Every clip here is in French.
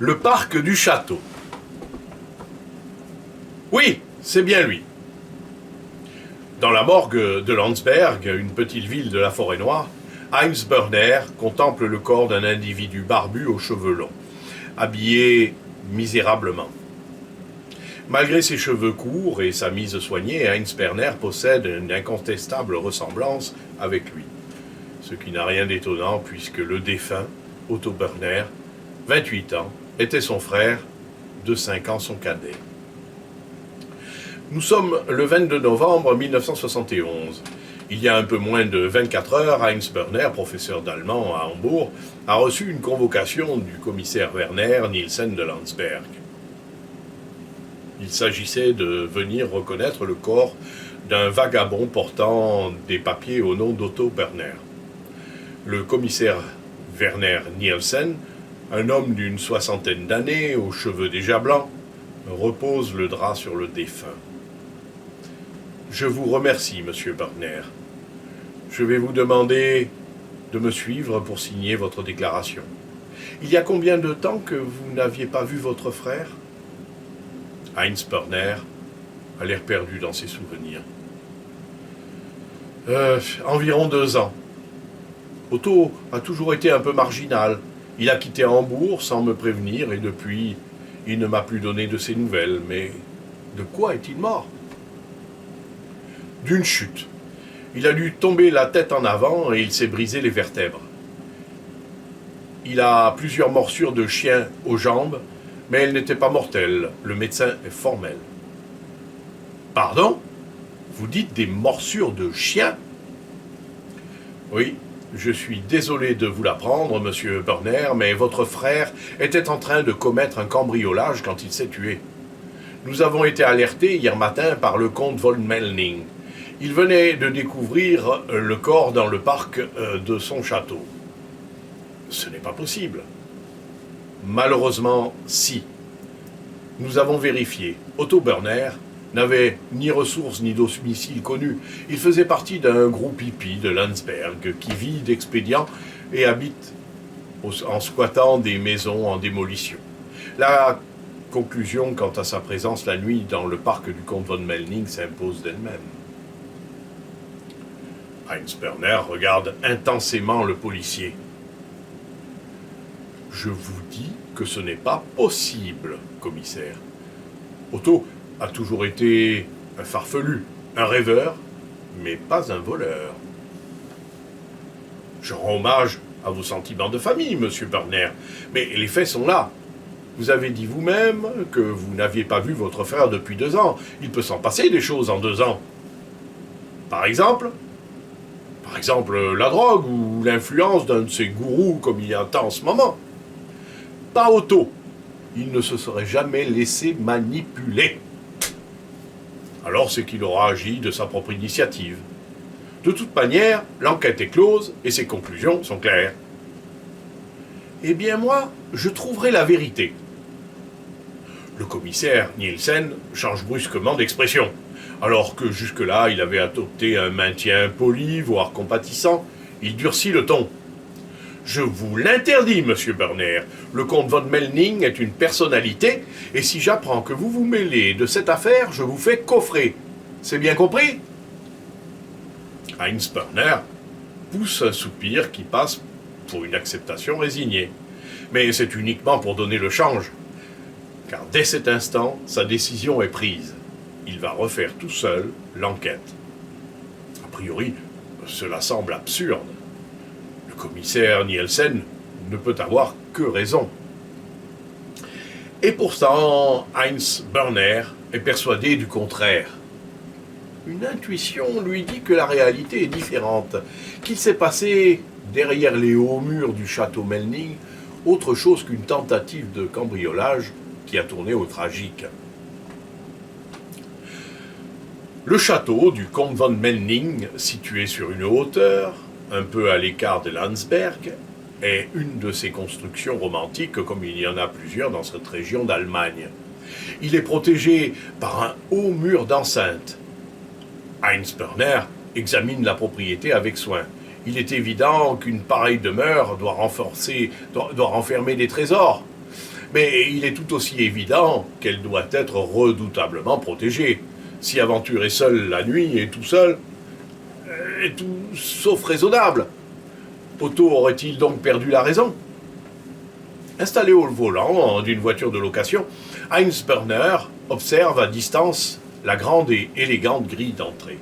Le parc du château. Oui, c'est bien lui. Dans la morgue de Landsberg, une petite ville de la Forêt-Noire, Heinz Berner contemple le corps d'un individu barbu aux cheveux longs, habillé misérablement. Malgré ses cheveux courts et sa mise soignée, Heinz Berner possède une incontestable ressemblance avec lui. Ce qui n'a rien d'étonnant puisque le défunt, Otto Berner, 28 ans, était son frère, de 5 ans son cadet. Nous sommes le 22 novembre 1971. Il y a un peu moins de 24 heures, Heinz Berner, professeur d'allemand à Hambourg, a reçu une convocation du commissaire Werner Nielsen de Landsberg. Il s'agissait de venir reconnaître le corps d'un vagabond portant des papiers au nom d'Otto Berner. Le commissaire Werner Nielsen, un homme d'une soixantaine d'années, aux cheveux déjà blancs, repose le drap sur le défunt. « Je vous remercie, monsieur Berner. Je vais vous demander de me suivre pour signer votre déclaration. Il y a combien de temps que vous n'aviez pas vu votre frère ?» Heinz Berner a l'air perdu dans ses souvenirs. Environ 2 ans. Otto a toujours été un peu marginal. Il a quitté Hambourg sans me prévenir et depuis, il ne m'a plus donné de ses nouvelles. Mais de quoi est-il mort ? D'une chute. Il a dû tomber la tête en avant et il s'est brisé les vertèbres. Il a plusieurs morsures de chien aux jambes, mais elles n'étaient pas mortelles. Le médecin est formel. Pardon ? Vous dites des morsures de chien ? Oui, je suis désolé de vous l'apprendre, monsieur Berner, mais votre frère était en train de commettre un cambriolage quand il s'est tué. Nous avons été alertés hier matin par le comte von Melning. Il venait de découvrir le corps dans le parc de son château. Ce n'est pas possible. Malheureusement, si. Nous avons vérifié. Otto Berner n'avait ni ressources ni domicile connu. Il faisait partie d'un groupe hippie de Landsberg qui vit d'expédients et habite en squattant des maisons en démolition. La conclusion quant à sa présence la nuit dans le parc du comte von Melning s'impose d'elle-même. Heinz Berner regarde intensément le policier. « Je vous dis que ce n'est pas possible, commissaire. Otto a toujours été un farfelu, un rêveur, mais pas un voleur. Je rends hommage à vos sentiments de famille, monsieur Berner, mais les faits sont là. Vous avez dit vous-même que vous n'aviez pas vu votre frère depuis 2 ans. Il peut s'en passer des choses en 2 ans. Par exemple, la drogue ou l'influence d'un de ces gourous comme il y a tant en ce moment. Pas Otto. Il ne se serait jamais laissé manipuler. Alors c'est qu'il aura agi de sa propre initiative. De toute manière, l'enquête est close et ses conclusions sont claires. Eh bien moi, je trouverai la vérité. Le commissaire Nielsen change brusquement d'expression. Alors que jusque-là, il avait adopté un maintien poli, voire compatissant, il durcit le ton. Je vous l'interdis, monsieur Berner. Le comte von Melning est une personnalité, et si j'apprends que vous vous mêlez de cette affaire, je vous fais coffrer. C'est bien compris ? Heinz Berner pousse un soupir qui passe pour une acceptation résignée. Mais c'est uniquement pour donner le change. Car dès cet instant, sa décision est prise. Il va refaire tout seul l'enquête. A priori, cela semble absurde. Le commissaire Nielsen ne peut avoir que raison. Et pourtant, Heinz Berner est persuadé du contraire. Une intuition lui dit que la réalité est différente, qu'il s'est passé derrière les hauts murs du château Melning autre chose qu'une tentative de cambriolage qui a tourné au tragique. Le château du comte von Melning, situé sur une hauteur, un peu à l'écart de Landsberg, est une de ces constructions romantiques comme il y en a plusieurs dans cette région d'Allemagne. Il est protégé par un haut mur d'enceinte. Heinz Berner examine la propriété avec soin. Il est évident qu'une pareille demeure doit renfermer des trésors. Mais il est tout aussi évident qu'elle doit être redoutablement protégée. S'y aventurer seule la nuit et tout seul est tout sauf raisonnable. Otto aurait-il donc perdu la raison? Installé au volant d'une voiture de location, Heinz Berner observe à distance la grande et élégante grille d'entrée.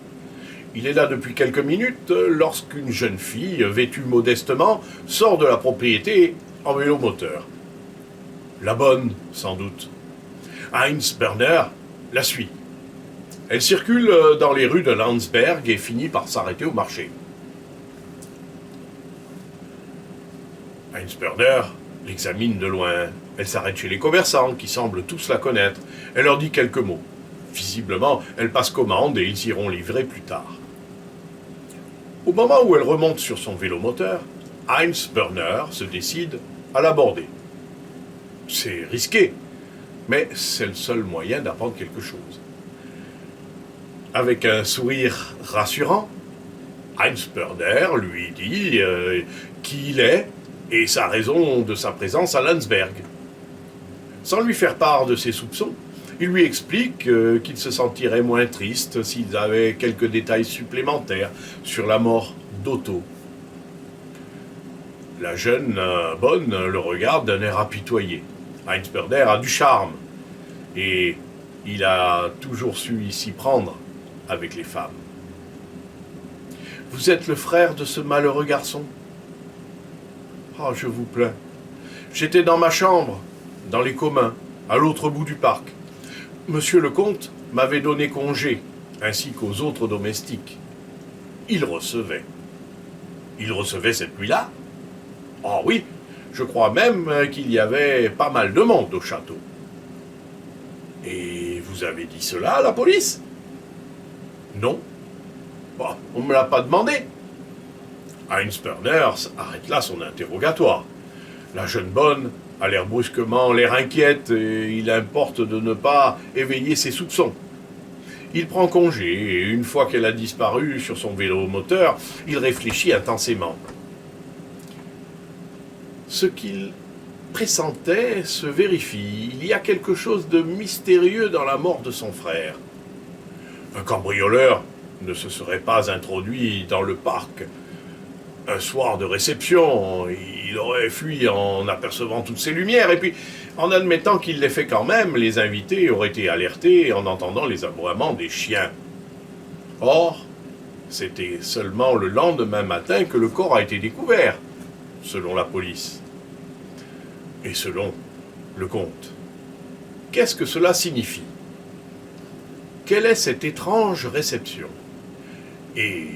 Il est là depuis quelques minutes lorsqu'une jeune fille, vêtue modestement, sort de la propriété en vélomoteur. La bonne, sans doute. Heinz Berner la suit. Elle circule dans les rues de Landsberg et finit par s'arrêter au marché. Heinz Berner l'examine de loin. Elle s'arrête chez les commerçants qui semblent tous la connaître. Elle leur dit quelques mots. Visiblement, elle passe commande et ils iront livrer plus tard. Au moment où elle remonte sur son vélomoteur, Heinz Berner se décide à l'aborder. C'est risqué, mais c'est le seul moyen d'apprendre quelque chose. Avec un sourire rassurant, Heinz Berner lui dit qui il est et sa raison de sa présence à Landsberg. Sans lui faire part de ses soupçons, il lui explique qu'il se sentirait moins triste s'il avait quelques détails supplémentaires sur la mort d'Otto. La jeune bonne le regarde d'un air apitoyé. Heinz Berner a du charme et il a toujours su s'y prendre avec les femmes. « Vous êtes le frère de ce malheureux garçon ? Oh, je vous plains. J'étais dans ma chambre, dans les communs, à l'autre bout du parc. Monsieur le comte m'avait donné congé, ainsi qu'aux autres domestiques. Il recevait. Il recevait cette nuit-là? Oh oui, je crois même qu'il y avait pas mal de monde au château. Et vous avez dit cela à la police? Non. Bon, on ne me l'a pas demandé. Heinz Berner arrête là son interrogatoire. La jeune bonne a l'air brusquement, l'air inquiète, et il importe de ne pas éveiller ses soupçons. Il prend congé, et une fois qu'elle a disparu sur son vélo-moteur, il réfléchit intensément. Ce qu'il pressentait se vérifie. Il y a quelque chose de mystérieux dans la mort de son frère. Un cambrioleur ne se serait pas introduit dans le parc un soir de réception. Il aurait fui en apercevant toutes ces lumières, et puis, en admettant qu'il l'ait fait quand même, les invités auraient été alertés en entendant les aboiements des chiens. Or, c'était seulement le lendemain matin que le corps a été découvert, selon la police. Et selon le comte. Qu'est-ce que cela signifie? Quelle est cette étrange réception? Et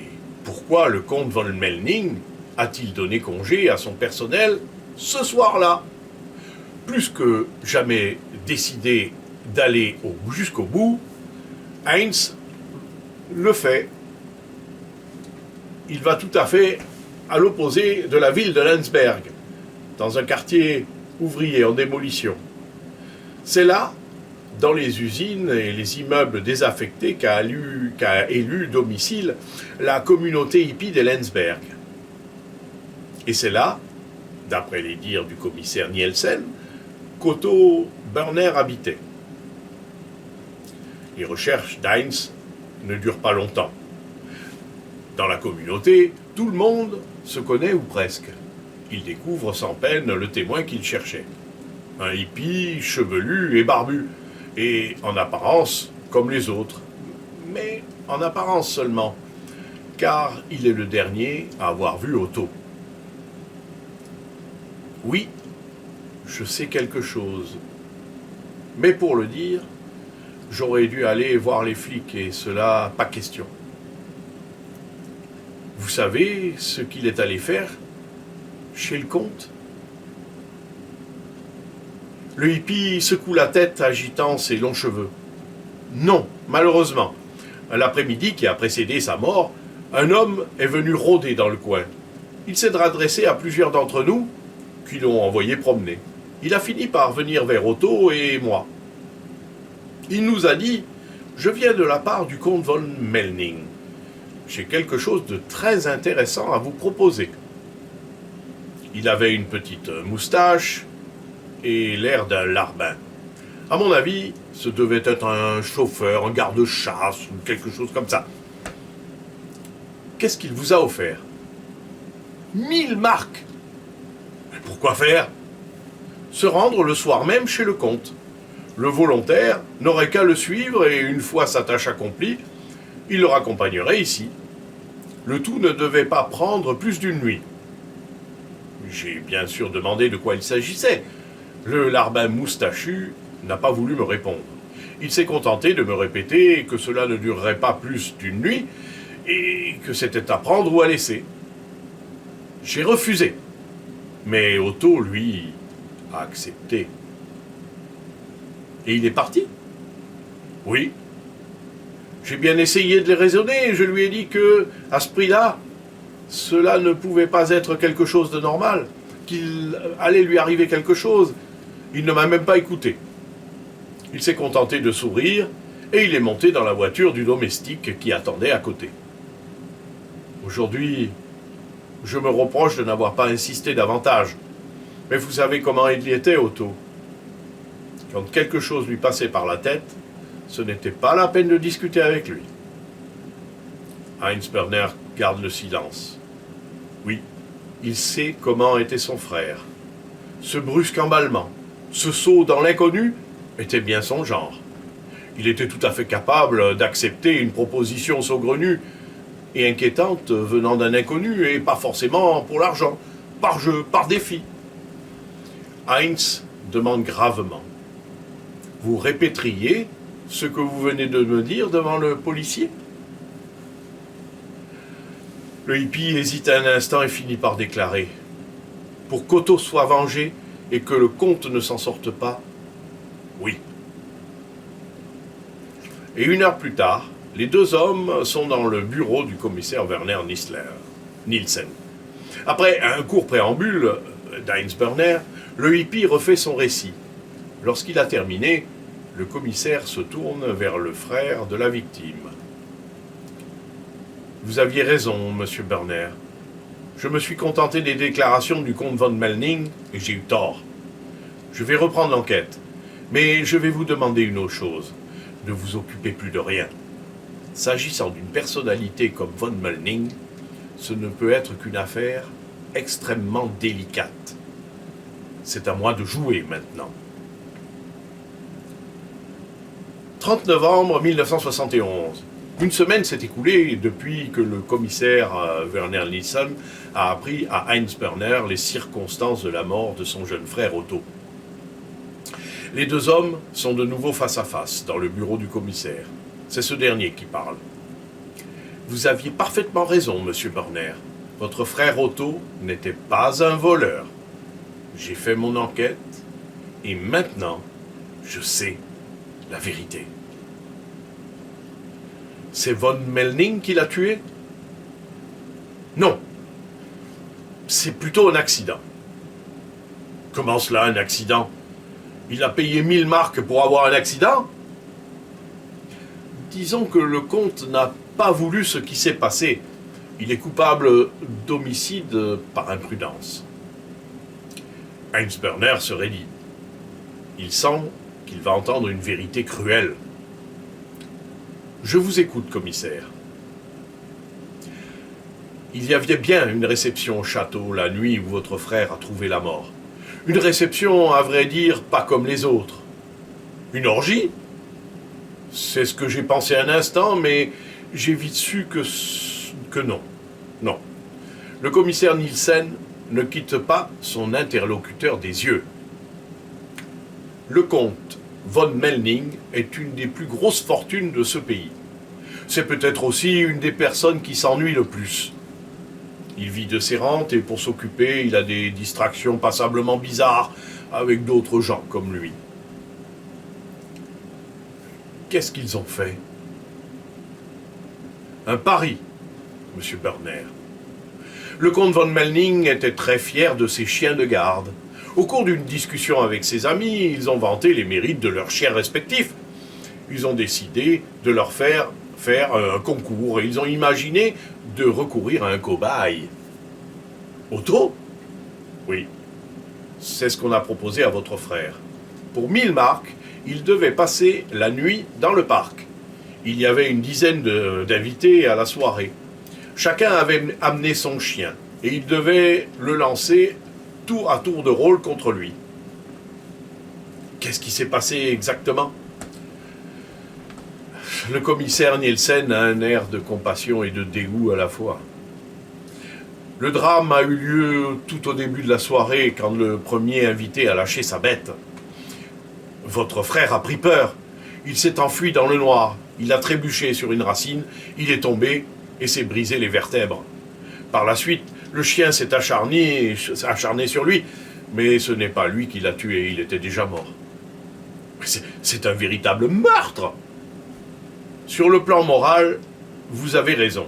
pourquoi le comte von Melning a-t-il donné congé à son personnel ce soir-là? Plus que jamais décidé d'aller jusqu'au bout, Heinz le fait. Il va tout à fait à l'opposé de la ville de Landsberg, dans un quartier ouvrier en démolition. C'est là, dans les usines et les immeubles désaffectés qu'a élu domicile la communauté hippie de Landsberg. Et c'est là, d'après les dires du commissaire Nielsen, qu'Otto Berner habitait. Les recherches d'Heinz ne durent pas longtemps. Dans la communauté, tout le monde se connaît ou presque. Il découvre sans peine le témoin qu'il cherchait. Un hippie chevelu et barbu, et en apparence comme les autres. Mais en apparence seulement, car il est le dernier à avoir vu Otto. Oui, je sais quelque chose. Mais pour le dire, j'aurais dû aller voir les flics, et cela, pas question. Vous savez ce qu'il est allé faire chez le comte? Le hippie secoue la tête, agitant ses longs cheveux. Non, malheureusement. L'après-midi qui a précédé sa mort, un homme est venu rôder dans le coin. Il s'est adressé à plusieurs d'entre nous, qui l'ont envoyé promener. Il a fini par venir vers Otto et moi. Il nous a dit « Je viens de la part du comte von Melning. J'ai quelque chose de très intéressant à vous proposer. » Il avait une petite moustache et l'air d'un larbin. À mon avis, ce devait être un chauffeur, un garde-chasse ou quelque chose comme ça. Qu'est-ce qu'il vous a offert? 1000 marques. Mais pourquoi faire? Se rendre le soir même chez le comte. Le volontaire n'aurait qu'à le suivre et une fois sa tâche accomplie, il le raccompagnerait ici. Le tout ne devait pas prendre plus d'une nuit. J'ai bien sûr demandé de quoi il s'agissait. Le larbin moustachu n'a pas voulu me répondre. Il s'est contenté de me répéter que cela ne durerait pas plus d'une nuit et que c'était à prendre ou à laisser. J'ai refusé. Mais Otto, lui, a accepté. Et il est parti? Oui. J'ai bien essayé de les raisonner et je lui ai dit que, à ce prix-là, cela ne pouvait pas être quelque chose de normal, qu'il allait lui arriver quelque chose. Il ne m'a même pas écouté. Il s'est contenté de sourire et il est monté dans la voiture du domestique qui attendait à côté. Aujourd'hui, je me reproche de n'avoir pas insisté davantage. Mais vous savez comment il y était, Otto. Quand quelque chose lui passait par la tête, ce n'était pas la peine de discuter avec lui. Heinz Berner garde le silence. Oui, il sait comment était son frère. Ce brusque emballement, ce saut dans l'inconnu, était bien son genre. Il était tout à fait capable d'accepter une proposition saugrenue et inquiétante venant d'un inconnu, et pas forcément pour l'argent, par jeu, par défi. Heinz demande gravement. Vous répéteriez ce que vous venez de me dire devant le policier? Le hippie hésite un instant et finit par déclarer. Pour qu'Otto soit vengé et que le comte ne s'en sorte pas, oui. Et 1 heure plus tard, les deux hommes sont dans le bureau du commissaire Werner Nielsen. Après un court préambule d'Heinz Berner, le hippie refait son récit. Lorsqu'il a terminé, le commissaire se tourne vers le frère de la victime. Vous aviez raison, monsieur Berner. Je me suis contenté des déclarations du comte von Melning et j'ai eu tort. Je vais reprendre l'enquête, mais je vais vous demander une autre chose. Ne vous occupez plus de rien. S'agissant d'une personnalité comme von Melning, ce ne peut être qu'une affaire extrêmement délicate. C'est à moi de jouer maintenant. 30 novembre 1971. Une semaine s'est écoulée depuis que le commissaire Werner Nielsen a appris à Heinz Berner les circonstances de la mort de son jeune frère Otto. Les deux hommes sont de nouveau face à face dans le bureau du commissaire. C'est ce dernier qui parle. Vous aviez parfaitement raison, monsieur Berner. Votre frère Otto n'était pas un voleur. J'ai fait mon enquête et maintenant, je sais la vérité. C'est von Melning qui l'a tué? Non. C'est plutôt un accident. Comment cela, un accident? Il a payé 1000 marques pour avoir un accident? Disons que le comte n'a pas voulu ce qui s'est passé. Il est coupable d'homicide par imprudence. Heinz Berner se raidit. Il sent qu'il va entendre une vérité cruelle. Je vous écoute, commissaire. Il y avait bien une réception au château la nuit où votre frère a trouvé la mort. Une réception, à vrai dire, pas comme les autres. Une orgie? C'est ce que j'ai pensé un instant, mais j'ai vite su que non. Non. Le commissaire Nielsen ne quitte pas son interlocuteur des yeux. Le comte von Melning est une des plus grosses fortunes de ce pays. C'est peut-être aussi une des personnes qui s'ennuie le plus. Il vit de ses rentes et pour s'occuper, il a des distractions passablement bizarres avec d'autres gens comme lui. Qu'est-ce qu'ils ont fait? Un pari, monsieur Berner. Le comte von Melning était très fier de ses chiens de garde. Au cours d'une discussion avec ses amis, ils ont vanté les mérites de leurs chiens respectifs. Ils ont décidé de leur faire un concours et ils ont imaginé de recourir à un cobaye. Otto? Oui. C'est ce qu'on a proposé à votre frère. Pour 1000 marks, il devait passer la nuit dans le parc. Il y avait une dizaine d'invités à la soirée. Chacun avait amené son chien et il devait le lancer tout à tour de rôle contre lui. Qu'est-ce qui s'est passé exactement? Le commissaire Nielsen a un air de compassion et de dégoût à la fois. Le drame a eu lieu tout au début de la soirée, quand le premier invité a lâché sa bête. Votre frère a pris peur. Il s'est enfui dans le noir. Il a trébuché sur une racine, il est tombé et s'est brisé les vertèbres. Par la suite, le chien s'est acharné sur lui, mais ce n'est pas lui qui l'a tué, il était déjà mort. C'est un véritable meurtre! Sur le plan moral, vous avez raison.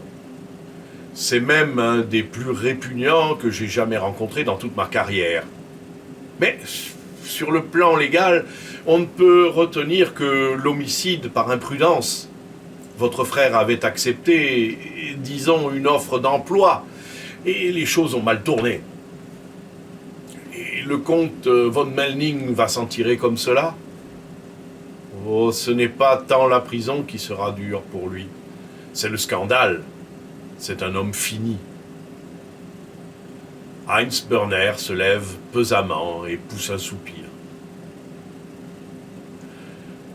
C'est même un des plus répugnants que j'ai jamais rencontré dans toute ma carrière. Mais sur le plan légal, on ne peut retenir que l'homicide par imprudence. Votre frère avait accepté, disons, une offre d'emploi, et les choses ont mal tourné. Et le comte von Melning va s'en tirer comme cela? Oh, ce n'est pas tant la prison qui sera dure pour lui, c'est le scandale. C'est un homme fini. Heinz Berner se lève pesamment et pousse un soupir.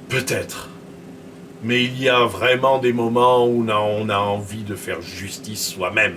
Peut-être. Mais il y a vraiment des moments où on a envie de faire justice soi-même.